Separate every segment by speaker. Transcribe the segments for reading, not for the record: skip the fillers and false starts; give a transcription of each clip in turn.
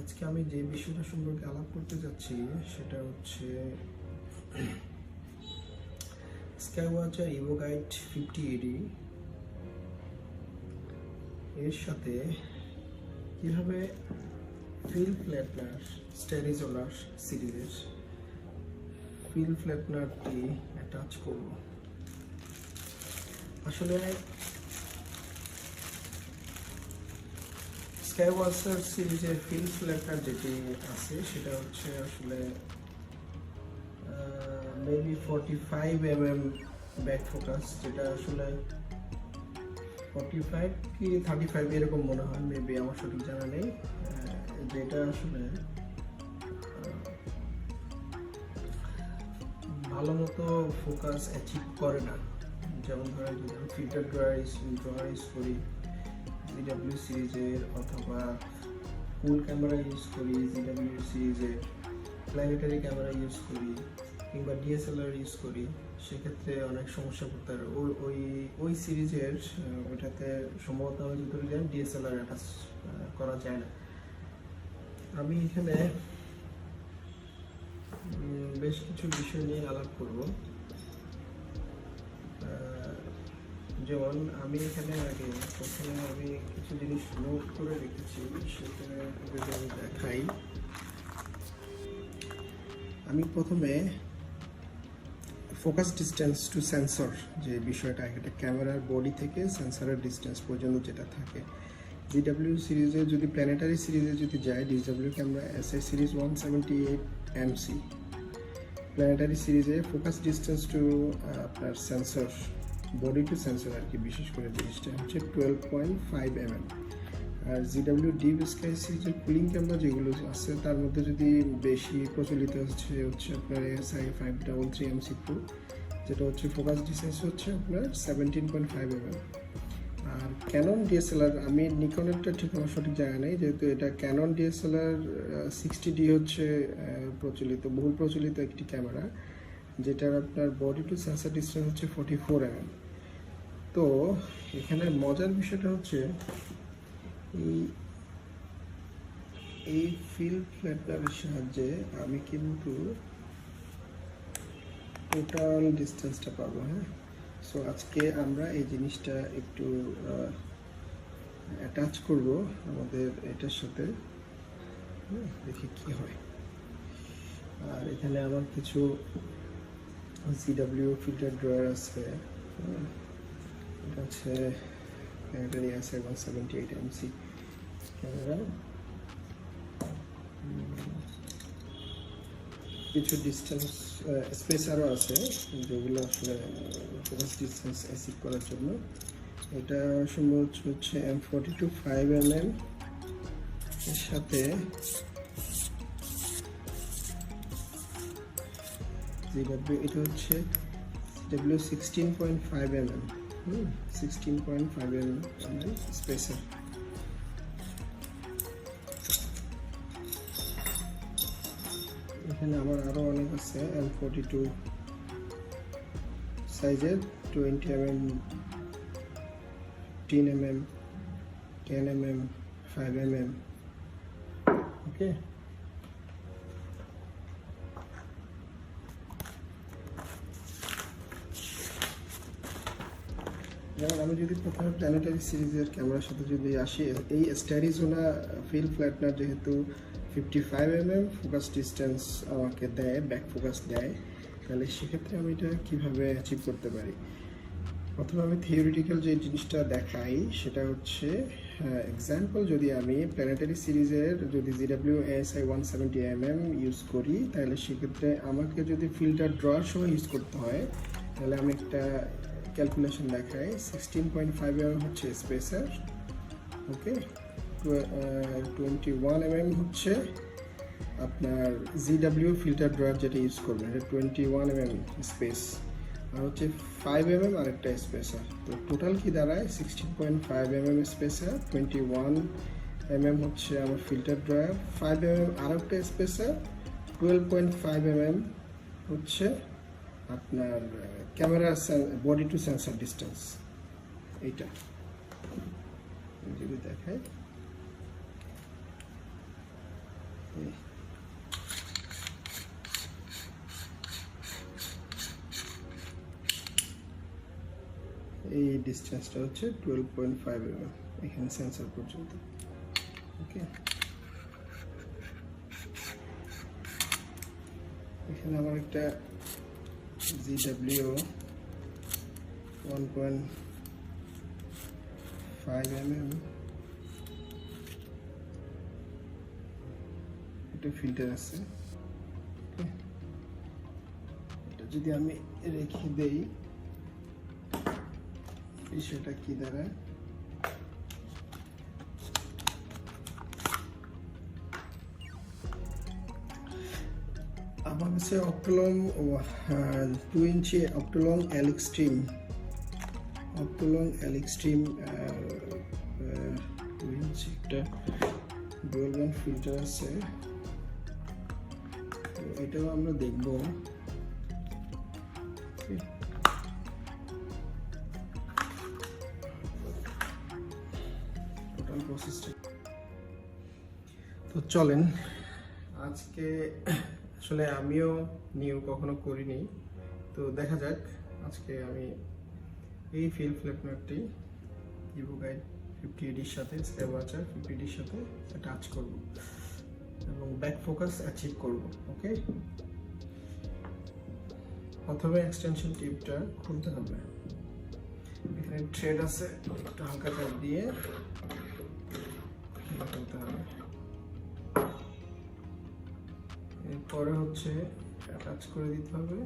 Speaker 1: আজকে আমি যে বিষয়টা সম্পর্কে আলাপ করতে যাচ্ছি সেটা হচ্ছে স্কাইওয়াচার ইভোগাইট 5080 এর সাথে কিভাবে ফিল ফ্ল্যাটনার স্টেরিজোলার সিরিজের ফিল ফ্ল্যাটনারটি অ্যাটাচ করব। আসলে স্কাইওয়াচার সিরিজের ফিল ফ্ল্যাটনার যেটি আছে সেটা হচ্ছে আসলে মেবি 45 mm ব্যাক ফোকাস, যেটা আসলে 45 কি 35 এরকম মনে হয়, মেবি আমার সঠিক জানা নেই। যেটা আসলে ভালো মতো ফোকাস অ্যাচিভ করে না। যেমন ধরেন যদি আমি ফিল্টার ড্রয়ার ইউজ করি জিডব্লিউ সিরিজের, অথবা ফুল ক্যামেরা ইউজ করি জিডব্লিউ সিরিজের, প্ল্যানেটারি ক্যামেরা ইউজ করি কিংবা ডিএসএলআর ইউজ করি, সেক্ষেত্রে অনেক সমস্যা করতে পারে। ওই সিরিজের ওইটাতে সম্ভবত আমি যতটুকু জানি ডিএসএলআর অ্যাটাচ করা যায় না। আমি এখানে বেশ কিছু বিষয় নিয়ে আলাপ করব। যেমন আমি এখানে আগে প্রথমে আমি কিছু জিনিস নোট করে রেখেছি, সেটা যদি আমি দেখাই। আমি প্রথমে ফোকাস ডিস্টেন্স টু সেন্সর যে বিষয়টা, এটা ক্যামেরার বডি থেকে সেন্সরের ডিস্টেন্স পর্যন্ত যেটা থাকে, জিডব্লিউ সিরিজে যদি প্ল্যানেটারি সিরিজে যদি যায়, DW camera SA series 178 MC, planetary সিরিজে ফোকাস ডিস্টেন্স টু আপনার সেন্সর বডি টু সেন্সর আর কি, বিশেষ করে জিনিসটা হচ্ছে 12.5 mm। আর জিডব্লিউ ডিপ স্কাই সিরিজের কুলিং ক্যামেরা যেগুলো আছে তার মধ্যে যদি বেশি প্রচলিত হচ্ছে আপনার এসআই 533 MC2, যেটা হচ্ছে ফোকাস ডিস্টেন্স হচ্ছে আপনার 17.5 mm। আর ক্যানন ডিএসএলআর, আমি নিকনেরটা ঠিক আমার সঠিক জায়গা নেই, যেহেতু এটা ক্যানন ডিএসএলআর 60D হচ্ছে বহুল প্রচলিত একটি ক্যামেরা, যেটার আপনার বডি টু সেন্সর ডিস্টেন্স হচ্ছে 44 mm। তো এখানে মজার বিষয়টা হচ্ছে এই ফিল ফ্ল্যাটনারের সাহায্যে আমি কিন্তু টোটাল ডিস্টেন্সটা পাবো। হ্যাঁ, সো আজকে আমরা এই জিনিসটা একটু অ্যাটাচ করব আমাদের এটার সাথে, দেখি কি হয়। আর এখানে আমার কিছু জিডব্লিউ ফিল্টার ড্রয়ার আছে, এটা হচ্ছে প্ল্যানেটারি আছে 178 MC ক্যামেরা। কিছু ডিস্টেন্স স্পেসারও আছে যেগুলো আসলে ফোকাস ডিস্টেন্স অ্যাচিভ করার জন্য। এটা সম্ভবত হচ্ছে M42 5 mm এর সাথে জিডব্লিউ, এটা হচ্ছে জিডব্লিউ 16.5 mm, 16.5 mm স্পেসার। এখানে আমার আরো অনেক আছে, M42 সাইজের 20 mm, 10 mm, 10 mm, 5 mm। ওকে, যেমন আমি যদি প্রথমে প্ল্যানেটারি সিরিজের ক্যামেরার সাথে যদি আসি, এই স্টেরিজোলা ফিল ফ্ল্যাটনার যেহেতু 55 mm ফোকাস ডিস্টেন্স আমাকে দেয়, ব্যাক ফোকাস দেয়, তাহলে সেক্ষেত্রে আমি এটা কীভাবে অ্যাচিভ করতে পারি। প্রথমে আমি থিওরিটিক্যাল যে জিনিসটা দেখাই সেটা হচ্ছে, এক্সাম্পল যদি আমি প্ল্যানেটারি সিরিজের যদি জিডব্লিউ এএসআই 170 mm ইউজ করি, তাহলে সেক্ষেত্রে আমাকে যদি ফিল্টার ড্রয়ার সময় ইউজ করতে হয়, তাহলে আমি একটা ক্যালকুলেশন দেখাই। 16.5 mm হচ্ছে স্পেসার, ওকে, 21 mm হচ্ছে আপনার জিডব্লিউ ফিল্টার ড্রয়ার যেটা ইউজ করবেন, এটা 21 mm স্পেস, আর হচ্ছে 5 mm আরেকটা স্পেসার। তো টোটাল কি দাঁড়ায় 16.5 mm স্পেসার, 21 mm হচ্ছে আমার ফিল্টার ড্রয়ার, 5 mm আরেকটা স্পেসার, 12.5 mm হচ্ছে আপনার camera body to sensor distance. এইটা যদি দেখায় এই ডিসটেন্সটা হচ্ছে 12.5 mm এখানে সেন্সর পর্যন্ত। ওকে, এখানে আমার একটা GW 1.5 mm একটা ফিল্টার আছে। এটা যদি আমি রেখে দেই, বিষয়টা কি দাঁড়ায়, আমার কাছে অক্টোলং 2 ইঞ্চি অক্টোলং এলএক্সট্রিম 2 ইঞ্চি একটা ডুয়াল ব্যান্ড ফিল্টার আছে, এটাও আমরা দেখবো। টোটাল প্রসেসটা তো চলেন, আজকে আসলে আমিও নিউ কখনো করিনি, তো দেখা যাক। আজকে আমি এই ফিল ফ্ল্যাপনারটি ইভো গাইড 50AD-র সাথে স্ক্যাচওয়াচার 50AD-র সাথে টাচ করব এবং ব্যাক ফোকাস অ্যাচিভ করব। ওকে, প্রথমে এক্সটেনশন টিপটা খুলতে হবে। এখানে থ্রেড আছে, একটা হালকা চাপ দিয়ে খুলতে হবে। এরপরে হচ্ছে অ্যাটাচ করে দিতে হবে।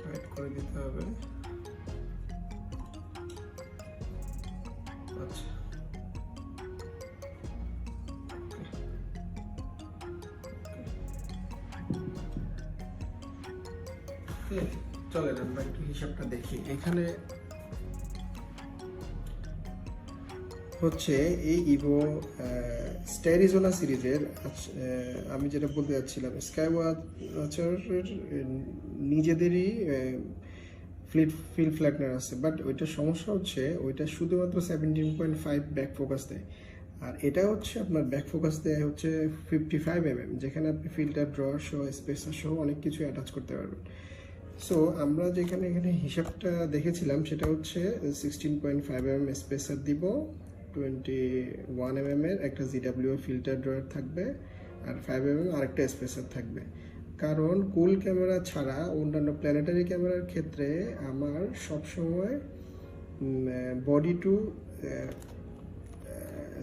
Speaker 1: টাইট করে দিতে হবে। আচ্ছা, চলেন আমরা একটু হিসাবটা দেখি। এখানে হচ্ছে এই ইভো স্টাইরিজোনা সিরিজের, আমি যেটা বলতে যাচ্ছিলাম, স্ক্যাচওয়াচারের নিজেদেরই ফিল ফ্ল্যাটনার আছে, বাট ওইটার সমস্যা হচ্ছে ওইটা শুধুমাত্র 17.5 ব্যাক ফোকাস দেয়, আর এটা হচ্ছে আপনার ব্যাক ফোকাস দেয় হচ্ছে 55 mm, যেখানে আপনি ফিল্টার ড্রয়ার সহ স্পেসার সহ অনেক কিছু অ্যাটাচ করতে পারবেন। সো আমরা যেখানে এখানে হিসাবটা দেখেছিলাম সেটা হচ্ছে 16.5 mm স্পেসার দিব, 21 mm এর একটা GW ফিল্টার ড্রয়ার থাকবে, আর 5 mm আরেকটা স্পেসার থাকবে। কারণ কুল ক্যামেরা ছাড়া অন্যান্য প্ল্যানেটারি ক্যামেরার ক্ষেত্রে আমার সবসময় বডি টু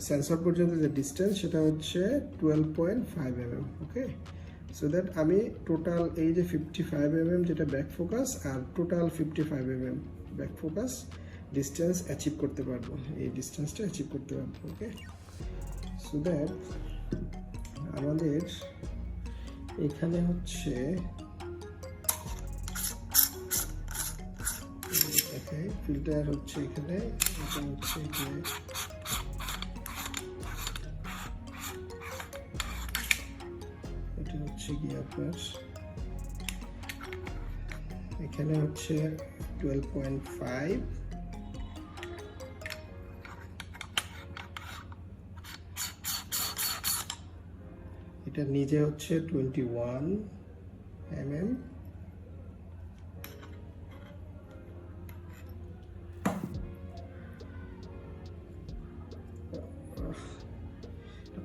Speaker 1: সেন্সর পর্যন্ত যে ডিস্টেন্স সেটা হচ্ছে 12.5 mm। ওকে, সো দ্যাট আমি টোটাল এই যে 55 mm যেটা ব্যাক ফোকাস আর total 55 mm back focus distance achieve করতে পারবো, এই ডিস্টেন্সটা অ্যাচিভ করতে পারবো। ওকে, সো দ্যাট আমাদের এখানে হচ্ছে ফিল্টার হচ্ছে এখানে, এটা হচ্ছে এখানে, এটা হচ্ছে কি আপনার এখানে হচ্ছে 12.5, এটা নিজে হচ্ছে 21 mm,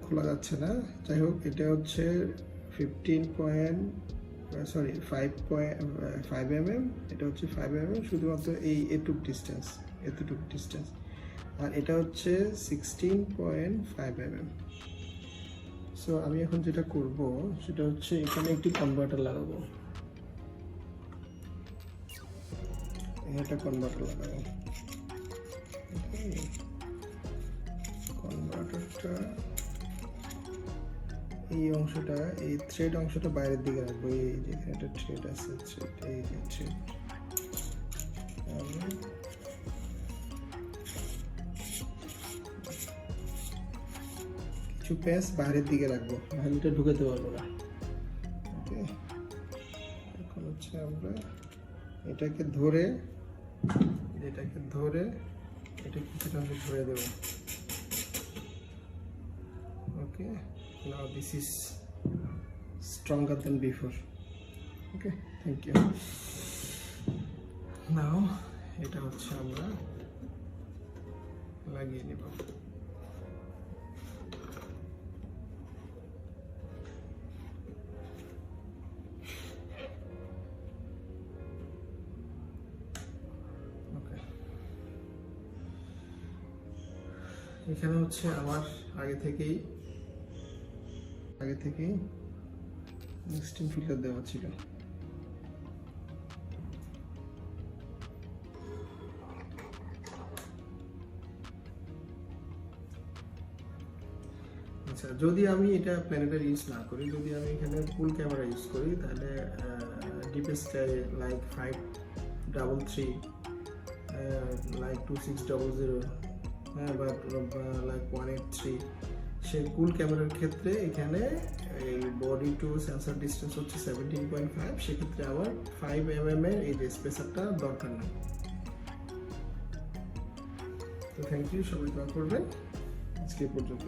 Speaker 1: খোলা যাচ্ছে না, যাই হোক এটা হচ্ছে 5 mm, এটা হচ্ছে 5 mm শুধুমাত্র এই এটুক ডিস্টেন্স, আর এটা হচ্ছে 16.5 mm। সো আমি এখন যেটা করব সেটা হচ্ছে এখানে একটি কনভার্টার লাগাবো, এটা কনভার্টার লাগাবো। কনভার্টারটা এই অংশটা, এই থ্রেড অংশটা বাইরের দিকে রাখবো, এই যেখানে একটা থ্রেড আছে, এই যে থ্রেড, কিছু প্যাচ বাইরের দিকে রাখবো, নাহলে এটা ঢুকাতে পারবো না। ওকে, এখন হচ্ছে আমরা এটাকে ধরে এটাকে ধরে এটা কিছুটা আমি ধরে দেবো। Okay, now this is stronger then before. Okay, thank you. Now এটা হচ্ছে আমরা লাগিয়ে নেব। এখানে হচ্ছে আমার আগে থেকেই স্টিম ফিল্টার দেওয়া ছিল। আচ্ছা, যদি আমি এটা প্ল্যানেটারি ইউজ না করি, যদি আমি এখানে ফুল ক্যামেরা ইউজ করি, তাহলে ডিপ স্কাই লাইক 533 লাইক 2600 বা লাইক 183, সেই কুল ক্যামেরার ক্ষেত্রে এখানে এই বডি টু সেন্সর ডিস্টেন্স হচ্ছে 17.5, সেক্ষেত্রে আমার 5 mm এর এই যে স্পেসারটা দরকার নেই। তো থ্যাংক ইউ, সবাই দোয়া করবেন। আজকে পর্যন্ত।